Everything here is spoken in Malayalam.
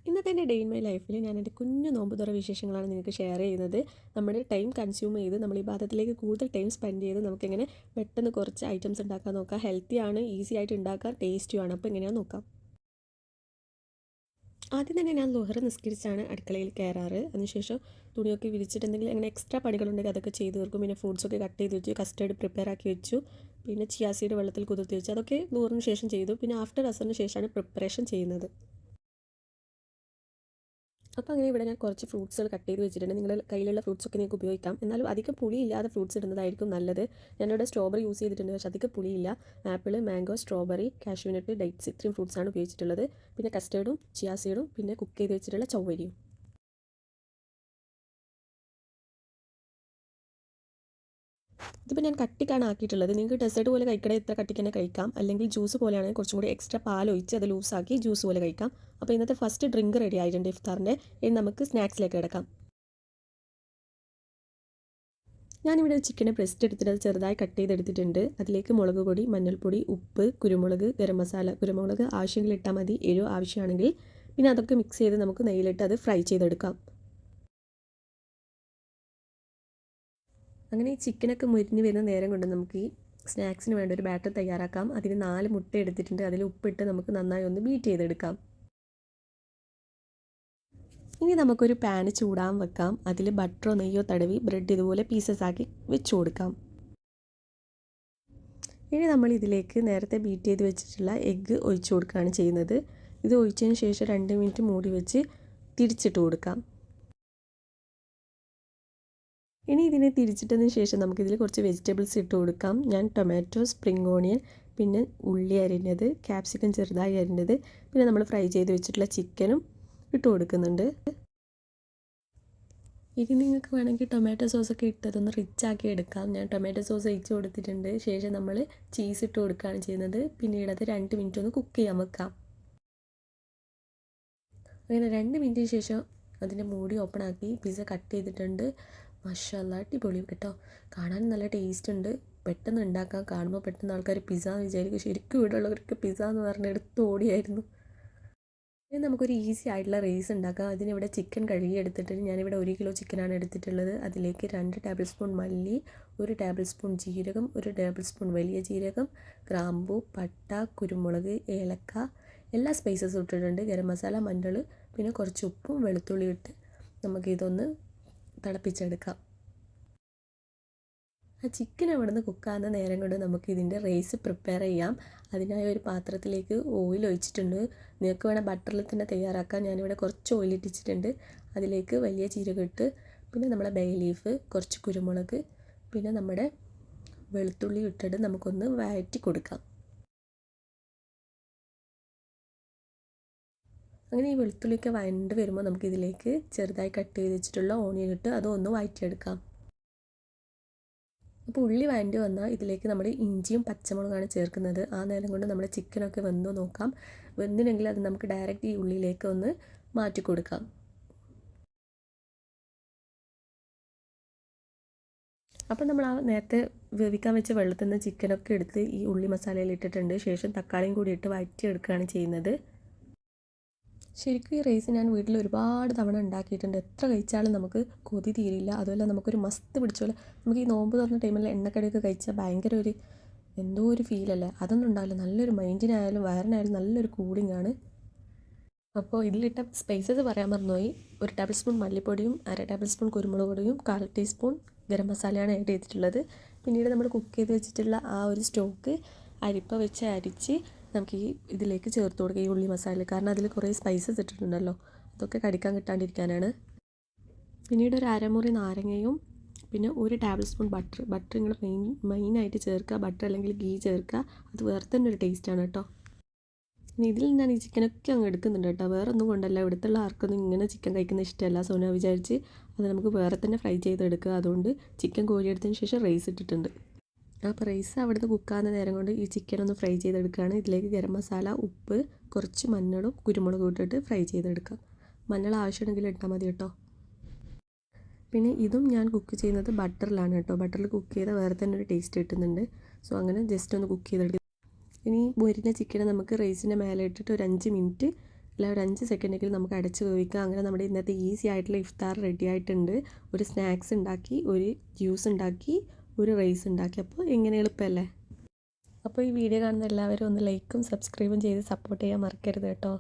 ഇന്നത്തെ എൻ്റെ ഡേ ഇൻ മൈ ലൈഫിൽ ഞാൻ എൻ്റെ കുഞ്ഞു നോമ്പ് തുറ വിശേഷങ്ങളാണ് നിങ്ങൾക്ക് ഷെയർ ചെയ്യുന്നത്. നമ്മുടെ ടൈം കൺസ്യൂം ചെയ്ത് നമ്മൾ ഈ ഭാഗത്തിലേക്ക് കൂടുതൽ ടൈം സ്പെൻഡ് ചെയ്ത് നമുക്കെങ്ങനെ പെട്ടെന്ന് കുറച്ച് ഐറ്റംസ് ഉണ്ടാക്കാൻ നോക്കാം. ഹെൽത്തിയാണ്, ഈസി ആയിട്ട് ഉണ്ടാക്കാൻ, ടേസ്റ്റിയാണ്. അപ്പോൾ എങ്ങനെയാണെന്ന് നോക്കാം. ആദ്യം തന്നെ ഞാൻ ളുഹർ നിസ്കരിച്ചാണ് അടുക്കളയിൽ കയറാറ്. അതിനുശേഷം തുണിയൊക്കെ വിരിച്ചിട്ട് എന്തെങ്കിലും അങ്ങനെ എക്സ്ട്രാ പണികളുണ്ടെങ്കിൽ അതൊക്കെ ചെയ്ത് തീർക്കും. പിന്നെ ഫ്രൂട്ട്സൊക്കെ കട്ട് ചെയ്ത് വെച്ചു, കസ്റ്റേർഡ് പ്രിപ്പയർ ആക്കി വെച്ചു, പിന്നെ ചിയാ സീഡ് വെള്ളത്തിൽ കുതിർത്തി വെച്ചു. അതൊക്കെ ളുഹറിന് ശേഷം ചെയ്തു. പിന്നെ ആഫ്റ്റർ അസറിന് ശേഷമാണ് പ്രിപ്പറേഷൻ ചെയ്യുന്നത്. അപ്പോൾ അങ്ങനെ ഇവിടെ ഞാൻ കുറച്ച് ഫ്രൂട്ട്സുകൾ കട്ട് ചെയ്ത് വെച്ചിട്ടുണ്ട്. നിങ്ങളുടെ കയ്യിലുള്ള ഫ്രൂട്ട്സൊക്കെ നിങ്ങൾക്ക് ഉപയോഗിക്കാം. എന്നാലും അധികം പുളിയില്ലാതെ ഫ്രൂട്ട്സ് ഇടുന്നതായിരിക്കും നല്ലത്. ഞാനിവിടെ സ്ട്രോബെറി യൂസ് ചെയ്തിട്ടുണ്ട്, പക്ഷേ അധികം പുളിയില്ല. Apple, mango, strawberry, cashew nut, dates ഇത്രയും ഫ്രൂട്ട്സാണ് ഉപയോഗിച്ചിട്ടുള്ളത്. പിന്നെ കസ്റ്റേർഡും ചിയാ സീഡും പിന്നെ കുക്ക് ചെയ്ത് വെച്ചിട്ടുള്ള ചവ്വരിയും. ഇതിപ്പോൾ ഞാൻ കട്ടിക്കാണ് ആക്കിയിട്ടുള്ളത്. നിങ്ങൾക്ക് ഡെസേർട്ട് പോലെ കഴിക്കണേ ഇത്ര കട്ടിക്ക് തന്നെ കഴിക്കാം. അല്ലെങ്കിൽ ജ്യൂസ് പോലെയാണെങ്കിൽ കുറച്ചും കൂടി എക്സ്ട്രാ പാലൊഴിച്ച് അത് ലൂസാക്കി ജ്യൂസ് പോലെ കഴിക്കാം. അപ്പോൾ ഇന്നത്തെ ഫസ്റ്റ് ഡ്രിങ്ക് റെഡി ആയിട്ടുണ്ട് ഇഫ്താറിൻ്റെ. ഇനി നമുക്ക് സ്നാക്സിലേക്ക് കിടക്കാം. ഞാനിവിടെ ചിക്കനെ ബ്രെസ്റ്റ് എടുത്തിട്ട് അത് ചെറുതായി കട്ട് ചെയ്തെടുത്തിട്ടുണ്ട്. അതിലേക്ക് മുളക് പൊടി, മഞ്ഞൾപ്പൊടി, ഉപ്പ്, കുരുമുളക്, ഗരം മസാല. കുരുമുളക് ആവശ്യമെങ്കിൽ ഇട്ടാൽ മതി, എരിവ് ആവശ്യമാണെങ്കിൽ. പിന്നെ അതൊക്കെ മിക്സ് ചെയ്ത് നമുക്ക് നെയ്യിലിട്ട് അത് ഫ്രൈ ചെയ്തെടുക്കാം. അങ്ങനെ ഈ ചിക്കനൊക്കെ മുരിഞ്ഞ് വരുന്ന നേരം കൊണ്ട് നമുക്ക് ഈ സ്നാക്സിന് വേണ്ട ഒരു ബാറ്റർ തയ്യാറാക്കാം. അതിന് 4 മുട്ട എടുത്തിട്ടുണ്ട്. അതിൽ ഉപ്പിട്ട് നമുക്ക് നന്നായി ഒന്ന് ബീറ്റ് ചെയ്തെടുക്കാം. ഇനി നമുക്കൊരു പാന് ചൂടാൻ വെക്കാം. അതിൽ ബട്ടറോ നെയ്യോ തടവി ബ്രെഡ് ഇതുപോലെ പീസസ് ആക്കി വെച്ച് കൊടുക്കാം. ഇനി നമ്മൾ ഇതിലേക്ക് നേരത്തെ ബീറ്റ് ചെയ്ത് വെച്ചിട്ടുള്ള എഗ്ഗ് ഒഴിച്ചു കൊടുക്കുകയാണ് ചെയ്യുന്നത്. ഇത് ഒഴിച്ചതിന് ശേഷം 2 മിനിറ്റ് മൂടി വെച്ച് തിരിച്ചിട്ട് കൊടുക്കാം. ഇനി ഇതിനെ തിരിച്ചിട്ടതിന് ശേഷം നമുക്കിതിൽ കുറച്ച് വെജിറ്റബിൾസ് ഇട്ട് കൊടുക്കാം. ഞാൻ ടൊമാറ്റോ, സ്പ്രിംഗ് ഓണിയൻ, പിന്നെ ഉള്ളി അരിഞ്ഞത്, ക്യാപ്സിക്കം ചെറുതായി അരിഞ്ഞത്, പിന്നെ നമ്മൾ ഫ്രൈ ചെയ്ത് വെച്ചിട്ടുള്ള ചിക്കനും ഇട്ട് കൊടുക്കുന്നുണ്ട്. ഇനി നിങ്ങൾക്ക് വേണമെങ്കിൽ ടൊമാറ്റോ സോസൊക്കെ ഇട്ടതൊന്ന് റിച്ച് ആക്കി എടുക്കാം. ഞാൻ ടൊമാറ്റോ സോസ് ഒഴിച്ച് കൊടുത്തിട്ടുണ്ട്. ശേഷം നമ്മൾ ചീസ് ഇട്ട് കൊടുക്കുകയാണ് ചെയ്യുന്നത്. പിന്നീട് അത് 2 മിനിറ്റ് ഒന്ന് കുക്ക് ചെയ്യാൻ വെക്കാം. അങ്ങനെ 2 മിനിറ്റിന് ശേഷം അതിൻ്റെ മൂടി ഓപ്പൺ ആക്കി പിസ്സ കട്ട് ചെയ്തിട്ടുണ്ട്. മാഷാഅല്ലാ, അടിപൊളി കേട്ടോ. കാണാൻ നല്ല ടേസ്റ്റ് ഉണ്ട്. പെട്ടെന്ന് ഉണ്ടാക്കാം. കാണുമ്പോൾ പെട്ടെന്ന് ആൾക്കാർ പിസ്സ എന്ന് വിചാരിക്കും. ശരിക്കും ഇവിടെ ഉള്ളവർക്ക് പിസ്സ എന്ന് പറഞ്ഞ് എടുത്ത് ഓടിയായിരുന്നു. ഇനി നമുക്കൊരു ഈസി ആയിട്ടുള്ള റൈസ് ഉണ്ടാക്കാം. അതിനിവിടെ ചിക്കൻ കഴുകി എടുത്തിട്ട് ഞാനിവിടെ 1 കിലോ ചിക്കനാണ് എടുത്തിട്ടുള്ളത്. അതിലേക്ക് 2 ടേബിൾ സ്പൂൺ മല്ലി, 1 ടേബിൾ സ്പൂൺ ജീരകം, 1 ടേബിൾ സ്പൂൺ വലിയ ജീരകം, ഗ്രാമ്പൂ, പട്ട, കുരുമുളക്, ഏലക്ക, എല്ലാ സ്പൈസസും ഇട്ടിട്ടുണ്ട്. ഗരം മസാല, മഞ്ഞൾ, പിന്നെ കുറച്ച് ഉപ്പും വെളുത്തുള്ളി ഇട്ട് നമുക്കിതൊന്ന് തിളപ്പിച്ചെടുക്കാം. ആ ചിക്കൻ അവിടെ നിന്ന് കുക്കാകുന്ന നേരം കൊണ്ട് നമുക്ക് ഇതിൻ്റെ റൈസ് പ്രിപ്പയർ ചെയ്യാം. അതിനായി ഒരു പാത്രത്തിലേക്ക് ഓയിൽ ഒഴിച്ചിട്ടുണ്ട്. നിങ്ങൾക്ക് വേണേൽ ബട്ടറിൽ തന്നെ തയ്യാറാക്കാം. ഞാനിവിടെ കുറച്ച് ഓയിൽ ഇട്ടിച്ചിട്ടുണ്ട്. അതിലേക്ക് വലിയ ജീരകം ഇട്ട്, പിന്നെ നമ്മുടെ ബേ ലീഫ്, കുറച്ച് കുരുമുളക്, പിന്നെ നമ്മുടെ വെളുത്തുള്ളി ഇട്ടിട്ട് നമുക്കൊന്ന് വഴറ്റി കൊടുക്കാം. അങ്ങനെ ഈ വെളുത്തുള്ളിയൊക്കെ വഴണ്ട് വരുമ്പോൾ നമുക്കിതിലേക്ക് ചെറുതായി കട്ട് ചെയ്ത് വെച്ചിട്ടുള്ള ഓണിയൻ ഇട്ട് അതൊന്ന് വഴറ്റിയെടുക്കാം. അപ്പോൾ ഉള്ളി വഴണ്ടി വന്നാൽ ഇതിലേക്ക് നമ്മൾ ഇഞ്ചിയും പച്ചമുളകാണ് ചേർക്കുന്നത്. ആ നേരം കൊണ്ട് നമ്മുടെ ചിക്കനൊക്കെ വെന്തോ നോക്കാം. വെന്തിനെങ്കിൽ അത് നമുക്ക് ഡയറക്റ്റ് ഈ ഉള്ളിയിലേക്ക് ഒന്ന് മാറ്റി കൊടുക്കാം. അപ്പോൾ നമ്മൾ ആ നേരത്തെ വേവിക്കാൻ വെച്ച വെള്ളത്തിൽ നിന്ന് ചിക്കനൊക്കെ എടുത്ത് ഈ ഉള്ളി മസാലയിൽ ഇട്ടിട്ടുണ്ട്. ശേഷം തക്കാളിയും കൂടി ഇട്ട് വഴറ്റിയെടുക്കുകയാണ് ചെയ്യുന്നത്. ശരിക്കും ഈ റൈസ് ഞാൻ വീട്ടിൽ ഒരുപാട് തവണ ഉണ്ടാക്കിയിട്ടുണ്ട്. എത്ര കഴിച്ചാലും നമുക്ക് കൊതി തീരില്ല. അതുപോലെ നമുക്കൊരു മസ്ത് പിടിച്ച പോലെ, നമുക്ക് ഈ നോമ്പ് തുറന്ന ടൈമിൽ എണ്ണക്കടിയൊക്കെ കഴിച്ചാൽ ഭയങ്കര ഒരു എന്തോ ഒരു ഫീലല്ലേ, അതൊന്നും ഉണ്ടാവില്ല. നല്ലൊരു മൈൻഡിനായാലും വയറിനായാലും നല്ലൊരു കൂളിംഗ് ആണ്. അപ്പോൾ ഇതിലിട്ട സ്പൈസസ് പറയാൻ മറന്നുപോയി. 1 ടേബിൾ സ്പൂൺ മല്ലിപ്പൊടിയും, 1/2 ടേബിൾ സ്പൂൺ കുരുമുളക് പൊടിയും, 1/4 ടീസ്പൂൺ ഗരം മസാലയാണ് ആഡ് ചെയ്തിട്ടുള്ളത്. പിന്നീട് നമ്മൾ കുക്ക് ചെയ്ത് വെച്ചിട്ടുള്ള ആ ഒരു സ്റ്റോക്ക് അരിപ്പ വെച്ച് അരിച്ച് നമുക്ക് ഈ ഇതിലേക്ക് ചേർത്ത് കൊടുക്കുക, ഈ ഉള്ളി മസാല. കാരണം അതിൽ കുറേ സ്പൈസസ് ഇട്ടിട്ടുണ്ടല്ലോ, അതൊക്കെ കടിക്കാൻ കിട്ടാണ്ടിരിക്കാനാണ്. പിന്നീട് ഒരു അരമുറി നാരങ്ങയും, പിന്നെ 1 ടേബിൾ സ്പൂൺ ബട്ടർ നിങ്ങൾ മെയിനായിട്ട് ചേർക്കുക. ബട്ടർ അല്ലെങ്കിൽ ഗീ ചേർക്കുക. അത് വേറെ തന്നെ ഒരു ടേസ്റ്റാണ് കേട്ടോ. ഇനി ഇതിൽ ഞാൻ ഈ ചിക്കനൊക്കെ അങ്ങ് എടുക്കുന്നുണ്ട് കേട്ടോ. വേറെ ഒന്നും കൊണ്ടല്ല, ഇവിടുത്തെ ആർക്കൊന്നും ഇങ്ങനെ ചിക്കൻ കഴിക്കുന്ന ഇഷ്ടമല്ല. സോ ഞാൻ വിചാരിച്ച് അത് നമുക്ക് വേറെ തന്നെ ഫ്രൈ ചെയ്തെടുക്കുക. അതുകൊണ്ട് ചിക്കൻ കോരിയെടുത്തതിന് ശേഷം റൈസ് ഇട്ടിട്ടുണ്ട്. അപ്പോൾ റൈസ് അവിടുന്ന് കുക്കാകുന്ന നേരം കൊണ്ട് ഈ ചിക്കൻ ഒന്ന് ഫ്രൈ ചെയ്തെടുക്കുകയാണ്. ഇതിലേക്ക് ഗരം മസാല, ഉപ്പ്, കുറച്ച് മഞ്ഞളും കുരുമുളകും ഇട്ടിട്ട് ഫ്രൈ ചെയ്തെടുക്കാം. മഞ്ഞൾ ആവശ്യമുണ്ടെങ്കിൽ ഇട്ടാൽ മതി കേട്ടോ. പിന്നെ ഇതും ഞാൻ കുക്ക് ചെയ്യുന്നത് ബട്ടറിലാണ് കേട്ടോ. ബട്ടറിൽ കുക്ക് ചെയ്താൽ വേറെ തന്നെ ഒരു ടേസ്റ്റ് കിട്ടുന്നുണ്ട്. സോ അങ്ങനെ ജസ്റ്റ് ഒന്ന് കുക്ക് ചെയ്തെടുക്കുക. ഇനി മുരിഞ്ഞ ചിക്കനെ നമുക്ക് റൈസിൻ്റെ മേലെ ഇട്ടിട്ട് ഒരു 5 മിനിറ്റ് അല്ല ഒരു 5 സെക്കൻഡെങ്കിലും നമുക്ക് അടച്ച് വേവിക്കാം. അങ്ങനെ നമ്മുടെ ഇന്നത്തെ ഈസി ആയിട്ടുള്ള ഇഫ്താർ റെഡി ആയിട്ടുണ്ട്. ഒരു സ്നാക്സ് ഉണ്ടാക്കി, ഒരു ജ്യൂസ് ഉണ്ടാക്കി, ഒരു റൈസ് ഉണ്ടാക്കി. അപ്പോൾ എങ്ങനെ എളുപ്പമല്ലേ? അപ്പോൾ ഈ വീഡിയോ കാണുന്ന എല്ലാവരും ഒന്ന് ലൈക്കും സബ്സ്ക്രൈബും ചെയ്ത് സപ്പോർട്ട് ചെയ്യാൻ മറക്കരുത് കേട്ടോ.